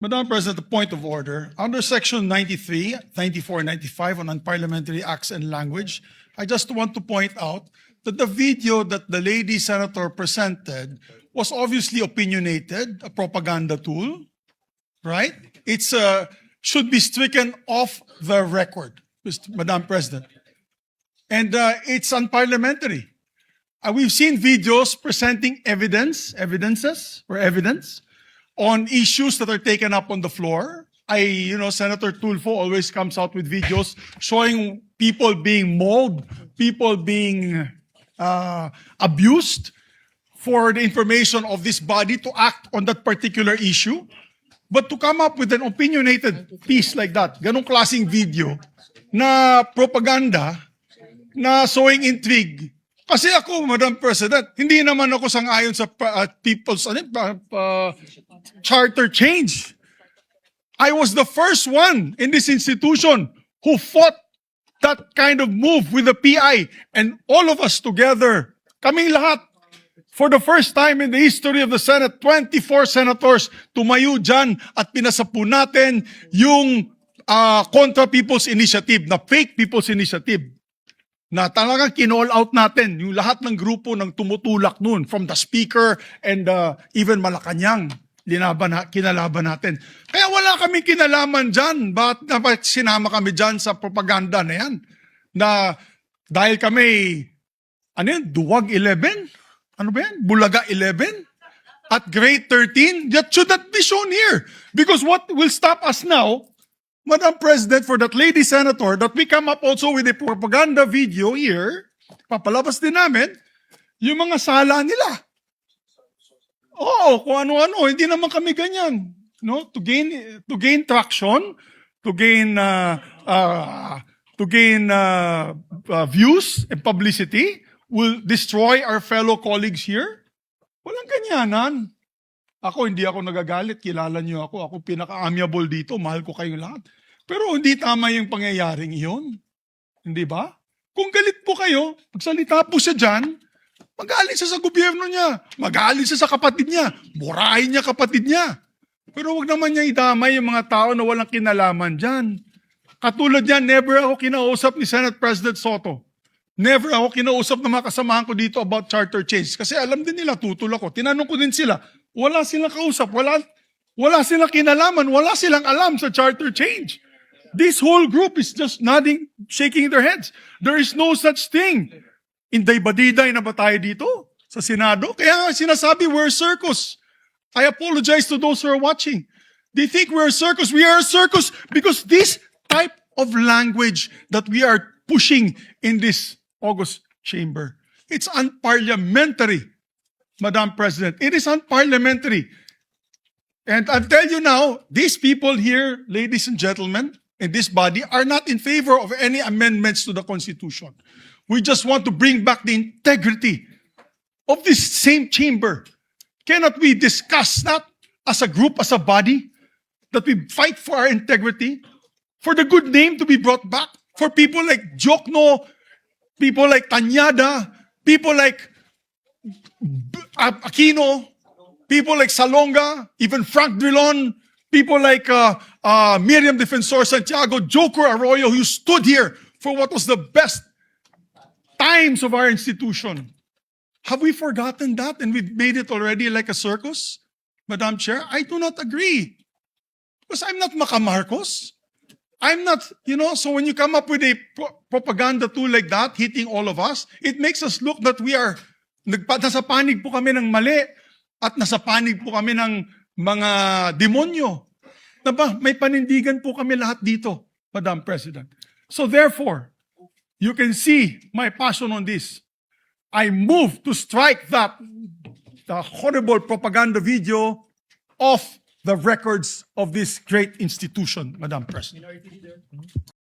Madam President, a point of order. Under Section 93, 94, 95 on unparliamentary acts and language, I just want to point out that the video that the lady senator presented was obviously opinionated, a propaganda tool, right? It's should be stricken off the record, Madam President. And it's unparliamentary. We've seen videos presenting evidence on issues that are taken up on the floor. Senator Tulfo always comes out with videos showing people being mauled, people being abused for the information of this body to act on that particular issue. But to come up with an opinionated piece like that, ganong klaseng video na propaganda, na showing intrigue. Kasi ako, Madam President, hindi naman ako sang-ayon sa people's charter change. I was the first one in this institution who fought that kind of move with the PI. And all of us together, kaming lahat, for the first time in the history of the Senate, 24 senators tumayo dyan at pinasapu natin yung Contra People's Initiative, na fake People's Initiative, na talagang kinall out natin yung lahat ng grupo ng tumutulak nun, from the Speaker and even Malacanang, kinalaban natin. Kaya wala kaming kinalaman dyan. Bakit sinama kami dyan sa propaganda na yan? Na dahil kami, Duwag 11? Ano ba yan? Bulaga 11? At grade 13? That should not be shown here. Because what will stop us now, Madam President, for that lady senator, that we come up also with a propaganda video here, papalabas din namin, yung mga sala nila. Oo, kung ano-ano, hindi naman kami ganyan. No? To gain traction, to gain views and publicity, will destroy our fellow colleagues here? Walang ganyanan. Hindi ako nagagalit. Kilala niyo ako. Ako pinaka-amiable dito. Mahal ko kayo lahat. Pero hindi tama yung pangyayaring iyon. Hindi ba? Kung galit po kayo, magsalita po siya dyan, mag-aalis siya sa gobyerno niya. Mag-aalis siya sa kapatid niya. Murahin niya kapatid niya. Pero wag naman niya idamay yung mga tao na walang kinalaman dyan. Katulad yan, never ako kinausap ni Senate President Soto. Never ako kinausap ng mga kasamahan ko dito about charter change. Kasi alam din nila, tutol ako. Tinanong ko din sila, wala silang kausap, wala silang kinalaman, wala silang alam sa charter change. This whole group is just nodding, shaking their heads. There is no such thing. Inday-badiday na ba tayo dito sa Senado? Kaya nga sinasabi, we're a circus. I apologize to those who are watching. They think we're a circus. We are a circus because this type of language that we are pushing in this August chamber, it's unparliamentary, Madam President. It is unparliamentary. And I'll tell you now, these people here, ladies and gentlemen, in this body, are not in favor of any amendments to the Constitution. We just want to bring back the integrity of this same chamber. Cannot we discuss that as a group, as a body, that we fight for our integrity, for the good name to be brought back, for people like Jokno, people like Tanyada, people like Aquino, people like Salonga, even Frank Drilon, people like Miriam Defensor Santiago, Joker Arroyo, who stood here for what was the best times of our institution. Have we forgotten that and we've made it already like a circus, Madam Chair? I do not agree. Because I'm not Macamarcos. I'm not, so when you come up with a propaganda tool like that, hitting all of us, it makes us look that we are, nasa panig po kami ng mali at nasa panig po kami ng mga demonyo. May panindigan po kami lahat dito, Madam President. So therefore, you can see my passion on this. I move to strike the horrible propaganda video off the records of this great institution, Madam President.